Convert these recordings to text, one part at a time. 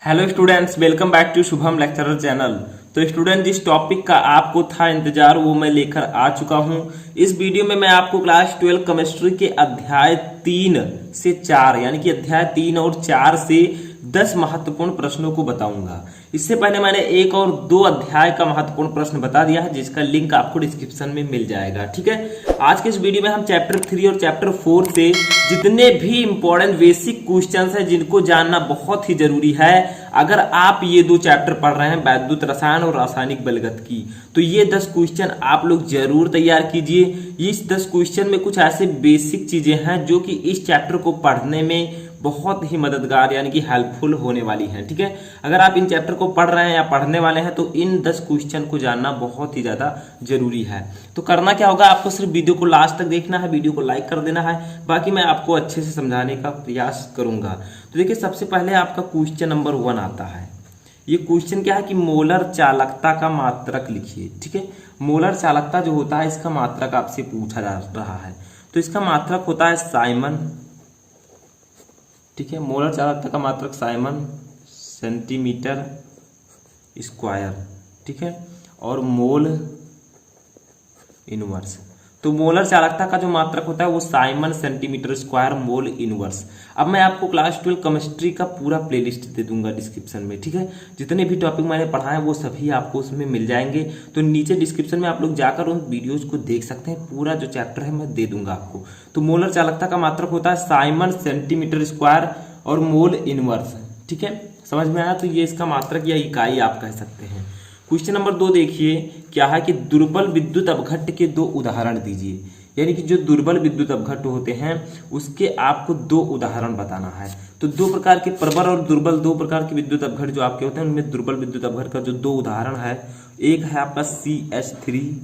Hello students, welcome back to Shubham lecturer channel. तो student, जिस topic का आपको था इंतजार वो मैं लेकर आ चुका हूं। इस वीडियो में मैं आपको क्लास 12 केमिस्ट्री के अध्याय 3 से 4 यानी कि अध्याय 3 और 4 से 10 महत्वपूर्ण प्रश्नों को बताऊंगा। इससे पहले मैंने एक और 2 अध्याय का महत्वपूर्ण प्रश्न बता दिया है, जिसका लिंक आपको डिस्क्रिप्शन में मिल जाएगा। ठीक है, आज के इस वीडियो में हम चैप्टर 3 और चैप्टर 4 से जितने भी इंपॉर्टेंट बेसिक क्वेश्चंस हैं जिनको जानना बहुत ही जरूरी है। अगर आप ये 2 चैप्टर पढ़ रहे हैं, वैद्युत रसायन और रासायनिक बलगत की, तो ये 10 क्वेश्चन आप लोग जरूर तैयार कीजिए। इस 10 क्वेश्चन में कुछ ऐसे बेसिक चीजें हैं जो कि इस चैप्टर को पढ़ने में बहुत ही मददगार यानी कि हेल्पफुल होने वाली हैं। ठीक है, अगर आप इन चैप्टर को पढ़ रहे हैं या पढ़ने वाले हैं तो इन 10 क्वेश्चन को जानना बहुत ही ज्यादा जरूरी है। तो करना क्या होगा, आपको सिर्फ वीडियो को लास्ट तक देखना है, वीडियो को लाइक कर देना है, बाकी मैं आपको अच्छे से समझाने का प्रयास करूंगा। तो देखिए, सबसे पहले आपका क्वेश्चन नंबर 1 आता है। ये क्वेश्चन क्या है कि मोलर चालकता का मात्रक लिखिए। ठीक है, मोलर चालकता जो होता है इसका मात्रक आपसे पूछा जा रहा है। तो इसका मात्रक होता है साइमन। ठीक है, मोलर चालकता का मात्रक साइमन सेंटीमीटर स्क्वायर। ठीक है, और मोल इनवर्स। तो मोलर चालकता का जो मात्रक होता है वो Simon centimetre square mole inverse. अब मैं आपको क्लास 12 केमिस्ट्री का पूरा प्लेलिस्ट दे दूंगा डिस्क्रिप्शन में। ठीक है, जितने भी टॉपिक मैंने पढ़ाए वो सभी आपको उसमें मिल जाएंगे। तो नीचे डिस्क्रिप्शन में आप लोग जाकर उन वीडियोज को देख सकते हैं। पूरा जो चैप्टर है मैं दे दूंगा आपको। तो मोलर चालकता का मात्रक होता है साइमन सेंटीमीटर स्क्वायर और मोल इनवर्स। ठीक है, समझ में आया? तो ये इसका मात्रक या इकाई आप कह सकते हैं। क्वेश्चन नंबर 2 देखिए, क्या है कि दुर्बल विद्युत अपघट्ट के 2 उदाहरण दीजिए। यानी कि जो दुर्बल विद्युत अपघट्ट होते हैं उसके आपको 2 उदाहरण बताना है। तो 2 प्रकार के प्रबल और दुर्बल 2 प्रकार के विद्युत अपघट्ट जो आपके होते हैं उनमें दुर्बल विद्युत अपघट्ट का जो 2 उदाहरण है, एक है आपका CH3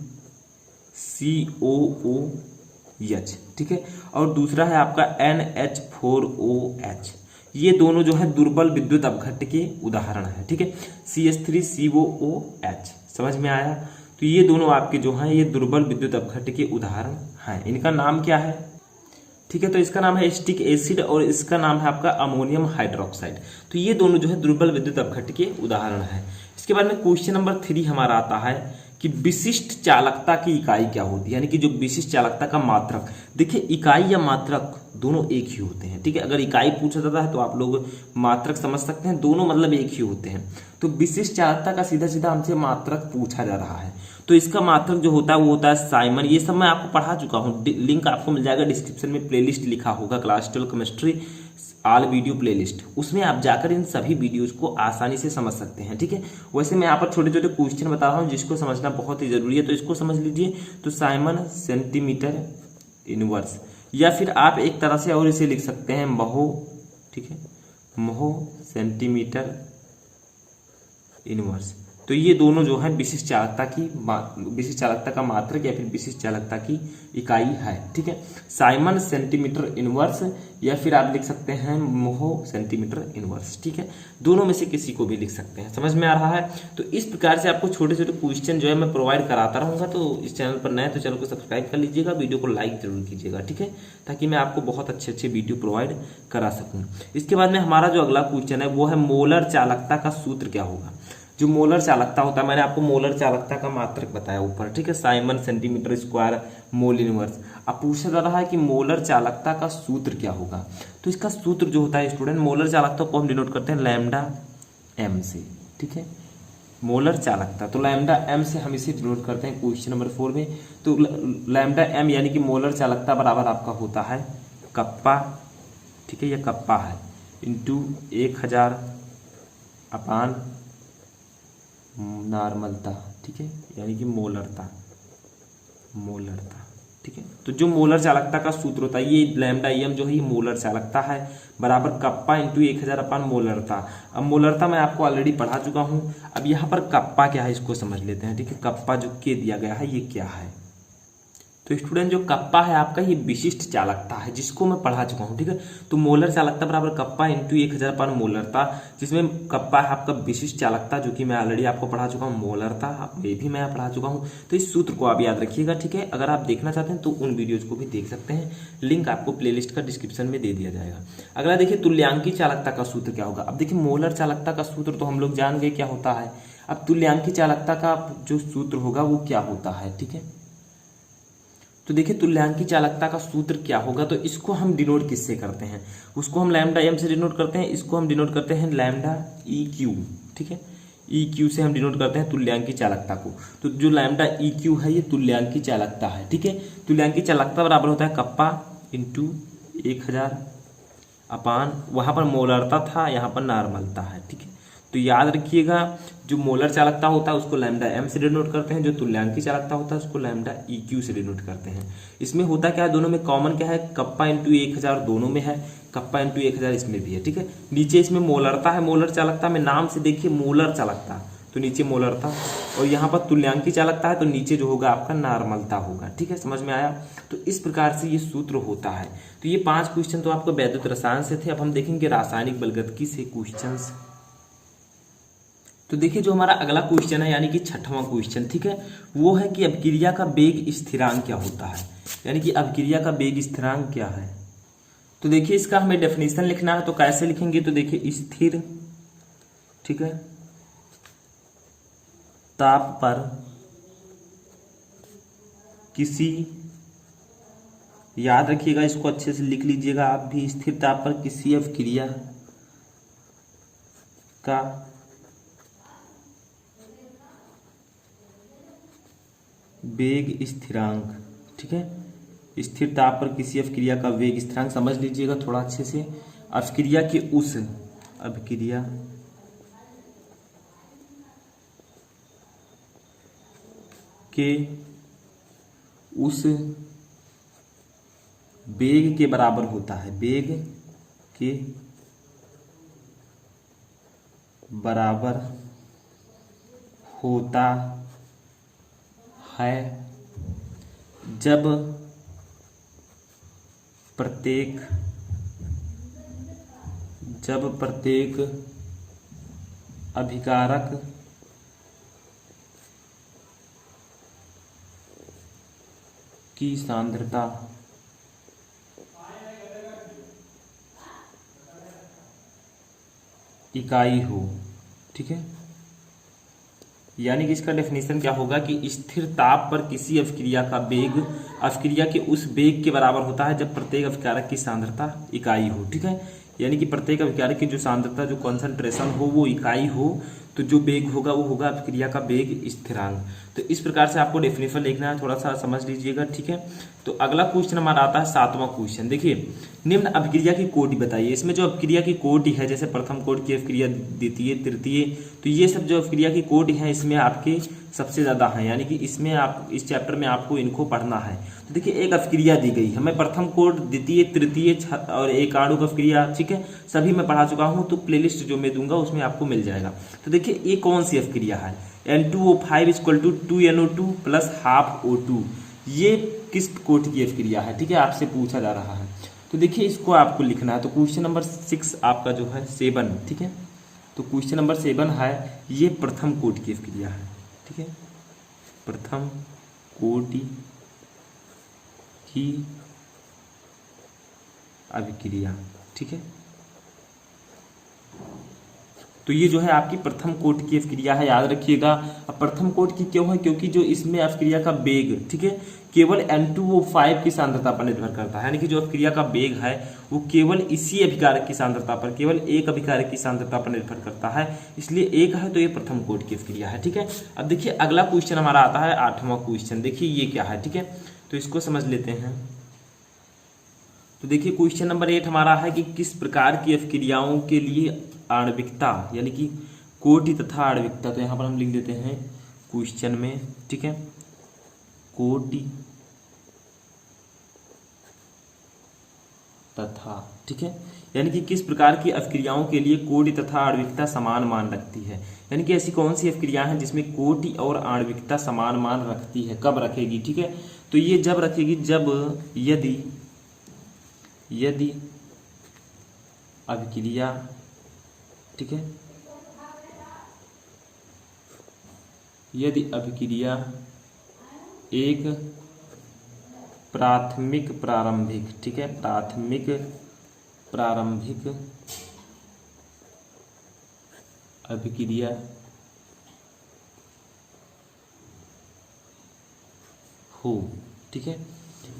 COOH। ठीक है, और दूसरा है आपका NH4OH। ये दोनों जो है दुर्बल विद्युत अपघट्ट के उदाहरण है। ठीक है, CH3 COOH, समझ में आया? तो ये दोनों आपके जो हैं ये दुर्बल विद्युत अपघट्ट के उदाहरण हैं। इनका नाम क्या है? ठीक है, तो इसका नाम है एसिटिक एसिड और इसका नाम है आपका अमोनियम हाइड्रोक्साइड। तो ये दोनों जो है दुर्बल विद्युत अपघट्ट के उदाहरण है। इसके बाद में क्वेश्चन नंबर 3 हमारा आता है कि विशिष्ट चालकता की इकाई क्या होती है, यानी कि जो विशिष्ट चालकता का मात्रक। देखिए, इकाई या मात्रक दोनों एक ही होते हैं। ठीक है, अगर इकाई पूछा जाता है तो आप लोग मात्रक समझ सकते हैं, दोनों मतलब एक ही होते हैं। तो विशिष्ट चालकता का सीधा सीधा हमसे मात्रक पूछा जा रहा है। तो इसका मात्रक जो होता है वो होता है साइमन। ये सब मैं आपको पढ़ा चुका हूँ, लिंक आपको मिल जाएगा डिस्क्रिप्शन में। प्लेलिस्ट लिखा होगा class 12 chemistry all video playlist, उसमें आप जाकर इन सभी वीडियोज को आसानी से समझ सकते हैं। ठीक है, वैसे मैं यहाँ पर छोटे छोटे क्वेश्चन बता रहा हूँ जिसको समझना बहुत ही जरूरी है, तो इसको समझ लीजिए। तो साइमन सेंटीमीटर इनवर्स, या फिर आप एक तरह से और इसे लिख सकते हैं महो। ठीक है, महो सेंटीमीटर इनवर्स। तो ये दोनों जो है विशिष्ट चालकता का मात्रक या फिर विशिष्ट चालकता की इकाई है। ठीक है, साइमन सेंटीमीटर इनवर्स या फिर आप लिख सकते हैं मोहो सेंटीमीटर इनवर्स। ठीक है, दोनों में से किसी को भी लिख सकते हैं। समझ में आ रहा है? तो इस प्रकार से आपको छोटे छोटे क्वेश्चन जो है मैं प्रोवाइड कराता रहूंगा। तो इस चैनल पर नए तो चैनल को सब्सक्राइब कर लीजिएगा, वीडियो को लाइक जरूर कीजिएगा। ठीक है, ताकि मैं आपको बहुत अच्छे अच्छे वीडियो प्रोवाइड करा सकूँ। इसके बाद में हमारा जो अगला क्वेश्चन है वो है मोलर चालकता का सूत्र क्या होगा। जो मोलर चालकता होता है, मैंने आपको मोलर चालकता का मात्रक बताया ऊपर। ठीक है, Simon centimetre square mole inverse. अब पूछा जा रहा है कि मोलर चालकता का सूत्र क्या होगा। तो इसका सूत्र जो होता है स्टूडेंट, मोलर चालकता को हम डिनोट करते हैं लैम्डा एम से। ठीक है, मोलर चालकता तो लैम्डा एम से हम इसे डिनोट करते हैं क्वेश्चन नंबर 4 में। तो लैम्डा एम यानी कि मोलर चालकता बराबर आपका होता है कप्पा। ठीक है, यह कप्पा है इंटू 1000 अपान नॉर्मलता। ठीक है, यानी कि मोलरता। ठीक है, तो जो मोलर चालकता का सूत्र होता है ये लैम्डा एम जो है ये मोलर चालकता है बराबर कप्पा इंटू 1000 अपान मोलरता। अब मोलरता मैं आपको ऑलरेडी पढ़ा चुका हूँ। अब यहाँ पर कप्पा क्या है इसको समझ लेते हैं। ठीक है, कप्पा जो के दिया गया है ये क्या है। तो स्टूडेंट जो कप्पा है आपका ये विशिष्ट चालकता है, जिसको मैं पढ़ा चुका हूँ, ठीक है। तो मोलर चालकता बराबर कप्पा इंटू 1000 पर मोलरता, जिसमें कप्पा है आपका विशिष्ट चालकता, जो कि मैं ऑलरेडी आपको पढ़ा चुका हूँ। मोलरता ये भी मैं पढ़ा चुका हूँ। तो इस सूत्र को आप याद रखिएगा, ठीक है। अगर आप देखना चाहते हैं तो उन वीडियोज को भी देख सकते हैं, लिंक आपको प्लेलिस्ट का डिस्क्रिप्शन में दे दिया जाएगा। अगला देखिए तुल्यांकी चालकता का सूत्र क्या होगा। अब देखिए मोलर चालकता का सूत्र तो हम लोग जान गए क्या होता है। अब तुल्यांकी चालकता का जो सूत्र होगा वो क्या होता है, ठीक है। तो देखिए तुल्यांकी चालकता का सूत्र क्या होगा, तो इसको हम डिनोट किससे करते हैं, उसको हम लैम्डा एम से डिनोट करते हैं, इसको हम डिनोट करते हैं लैम्डा ई क्यू, ठीक है। ई क्यू से हम डिनोट करते हैं तुल्यांकी चालकता को। तो जो लैम्डा ई क्यू है ये तुल्यांकी चालकता है, ठीक है। तुल्यांकी चालकता बराबर होता है कप्पा इंटू 1000 अपान, वहां पर मोलरता था, यहाँ पर नॉर्मलता है, ठीक है। तो याद रखिएगा जो मोलर चालकता होता है उसको लैम्डा एम से डिनोट करते हैं, जो तुल्यांकी चालकता होता है उसको लैम्डा ई क्यू से डिनोट करते हैं। इसमें होता क्या है, दोनों में कॉमन क्या है, कप्पा इंटू 1000 दोनों में है, कप्पा इंटू 1000 इसमें भी है, ठीक है। नीचे इसमें मोलरता है, मोलर चालकता में नाम से देखिए मोलर चालकता, तो नीचे मोलरता, और यहाँ पर तुल्यांकी चालकता है तो नीचे जो होगा आपका नॉर्मलता होगा, ठीक है। समझ में आया। तो इस प्रकार से ये सूत्र होता है। तो ये 5 क्वेश्चन तो आपको वैद्युत रसायन से थे। अब हम देखेंगे रासायनिक बलगतिकी से क्वेश्चन। तो देखिए जो हमारा अगला क्वेश्चन है यानी कि 6वां क्वेश्चन, ठीक है, वो है कि अभिक्रिया का वेग स्थिरांक क्या होता है, यानी कि अभिक्रिया का वेग स्थिरांक क्या है। तो देखिए इसका हमें डेफिनेशन लिखना है, तो कैसे लिखेंगे, तो देखिए स्थिर, ठीक है, ताप पर किसी, याद रखिएगा इसको अच्छे से लिख लीजिएगा आप भी, स्थिर ताप पर किसी अभिक्रिया का वेग स्थिरांक, ठीक है। स्थिर ताप पर किसी अभिक्रिया का वेग स्थिरांक समझ लीजिएगा थोड़ा अच्छे से। अभिक्रिया के उस, अभिक्रिया के उस वेग के बराबर होता है, वेग के बराबर होता है जब प्रत्येक अभिकारक की सांद्रता इकाई हो, ठीक है। यानी कि इसका डेफिनेशन क्या होगा कि स्थिर ताप पर किसी अभिक्रिया का वेग अभिक्रिया के उस वेग के बराबर होता है जब प्रत्येक अभिकारक की सांद्रता इकाई हो, ठीक है। यानी कि प्रत्येक अभिकारक की जो सांद्रता, जो कॉन्सेंट्रेशन हो वो इकाई हो, तो जो वेग होगा वो होगा अभिक्रिया का वेग स्थिरांक। तो इस प्रकार से आपको डेफिनेशन लिखना है, थोड़ा सा समझ लीजिएगा, ठीक है। तो अगला क्वेश्चन हमारा आता है 7वां क्वेश्चन। देखिए निम्न अभिक्रिया की कोटि बताइए। इसमें जो अभिक्रिया की कोटि है, जैसे प्रथम कोटि की अभिक्रिया, द्वितीय, तृतीय, तो ये सब जो अभिक्रिया की कोटि है इसमें आपके सबसे ज्यादा है, यानी कि इसमें आप इस चैप्टर में आपको इनको पढ़ना है। तो देखिए एक अभिक्रिया दी गई है, मैं प्रथम कोटि, द्वितीय, तृतीय और एक आणुक अभिक्रिया, ठीक है, सभी मैं पढ़ा चुका हूं। तो प्लेलिस्ट जो मैं दूंगा उसमें आपको मिल जाएगा। तो देखिए ये कौन सी अभिक्रिया है, N2O5 = 2NO2 + ½ O2, ये किस कोटि की अभिक्रिया है, ठीक है, आपसे पूछा जा रहा है। तो देखिए इसको आपको लिखना है। तो क्वेश्चन नंबर 6 आपका जो है 7, ठीक है। तो क्वेश्चन नंबर 7 है, ये प्रथम कोटि की अभिक्रिया है, ठीक है, प्रथम कोटि की अभिक्रिया, ठीक है। तो ये जो है आपकी प्रथम कोटि की अभिक्रिया है, याद रखिएगा। अब प्रथम कोटि की क्यों है, क्योंकि जो इसमें अभिक्रिया का वेग, ठीक है, केवल N2O5 की सांद्रता पर निर्भर करता है, यानी कि जो अभिक्रिया का वेग है वो केवल इसी अभिकारक की सांद्रता पर, केवल एक अभिकारक की सांद्रता पर निर्भर करता है, इसलिए एक है, तो ये प्रथम कोटि की अभिक्रिया है, ठीक है। अब देखिए अगला क्वेश्चन हमारा आता है 8वां क्वेश्चन। देखिए ये क्या है, ठीक है, तो इसको समझ लेते हैं। तो देखिए क्वेश्चन नंबर 8 हमारा है कि किस प्रकार की अभिक्रियाओं के लिए आणविकता, यानी कि कोटि तथा आणविकता, तो यहां पर हम लिख देते हैं क्वेश्चन में, ठीक है, कोटि तथा, ठीक है, यानी कि किस प्रकार की अभिक्रियाओं के लिए कोटि तथा आणविकता समान मान रखती है, यानी कि ऐसी कौन सी अभिक्रिया हैं जिसमें कोटि और आणविकता समान मान रखती है, कब रखेगी, ठीक है। तो ये जब रखेगी जब यदि अभिक्रिया, ठीक है, यदि अभिक्रिया एक प्राथमिक प्रारंभिक, ठीक है, प्राथमिक प्रारंभिक अभिक्रिया हो, ठीक है।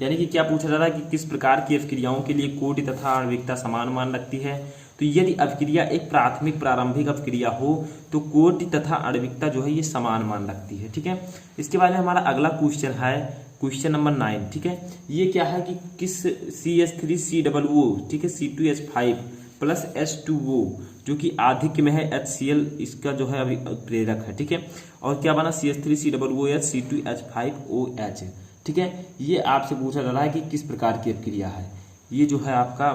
यानी कि क्या पूछा जा रहा है कि किस प्रकार की अभिक्रियाओं के लिए कोटि तथा आणविकता समान मान रखती है। तो यदि अभिक्रिया एक प्राथमिक प्रारंभिक अभिक्रिया हो तो कोटि तथा आणविकता जो है ये समान मान रखती है, ठीक है। इसके बाद में हमारा अगला क्वेश्चन है क्वेश्चन नंबर 9, ठीक है। ये क्या है कि किस CH3COO, ठीक है, C2H5 प्लस H2O जो कि आधिक्य में है HCl, इसका जो है अभी प्रेरक है, ठीक है। और क्या बना CH3COOH C2H5OH, ठीक है। ये आपसे पूछा जा रहा है कि किस प्रकार की अभिक्रिया है। ये जो है आपका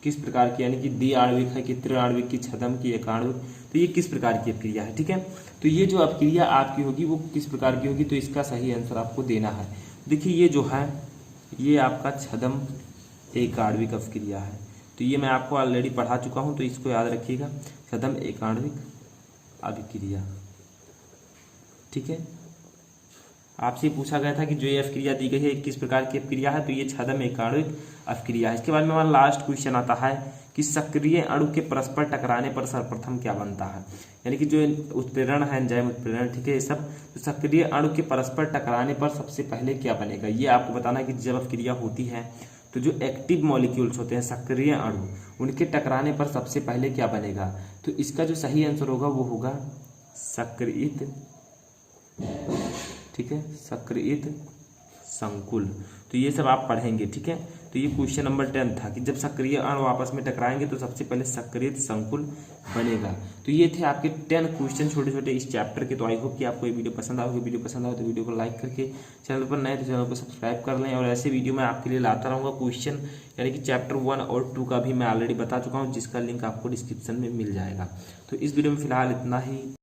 किस प्रकार की, यानी कि द्विआण्विक है कि त्रिआण्विक की, छद्म की, एकाण्विक, तो ये किस प्रकार की अभिक्रिया है, ठीक है। तो ये जो अभिक्रिया आपकी होगी वो किस प्रकार की होगी, तो इसका सही आंसर आपको देना है। देखिए ये जो है ये आपका छद्म एकाण्विक अभिक्रिया है। तो ये मैं आपको ऑलरेडी पढ़ा चुका हूं, तो इसको याद रखिएगा, छद्म एकाण्विक अभिक्रिया, ठीक है। आपसे पूछा गया था कि जो ये अभिक्रिया दी गई है किस प्रकार की अभिक्रिया है, तो ये छद्म एकाण्विक अभिक्रिया है। इसके बाद में हमारा लास्ट क्वेश्चन आता है कि सक्रिय अणु के परस्पर टकराने पर सर्वप्रथम क्या बनता है। यानी कि जो उत्प्रेरण है, एंजाइम उत्प्रेरण, ठीक है, ये सब, तो सक्रिय अणु के परस्पर टकराने पर सबसे पहले क्या बनेगा, ये आपको बताना है कि जब अभिक्रिया होती है तो जो एक्टिव मॉलिक्यूल्स होते हैं, सक्रिय अणु, उनके टकराने पर सबसे पहले क्या बनेगा। तो इसका जो सही आंसर होगा वो होगा सक्रियित, ठीक है, सक्रियित संकुल। तो ये सब आप पढ़ेंगे, ठीक है। तो ये क्वेश्चन नंबर 10 था कि जब सक्रिय अणु आपस में टकराएंगे तो सबसे पहले सक्रियित संकुल बनेगा। तो ये थे आपके 10 क्वेश्चन छोटे छोटे इस चैप्टर के। तो आई होप कि आपको ये वीडियो पसंद आओगे। वीडियो पसंद आओ तो वीडियो को लाइक करके, चैनल पर नए तो चैनल को सब्सक्राइब कर लें। और ऐसे वीडियो मैं आपके लिए लाता रहूँगा क्वेश्चन, यानी कि चैप्टर 1 और 2 का भी मैं ऑलरेडी बता चुका हूँ, जिसका लिंक आपको डिस्क्रिप्शन में मिल जाएगा। तो इस वीडियो में फिलहाल इतना ही।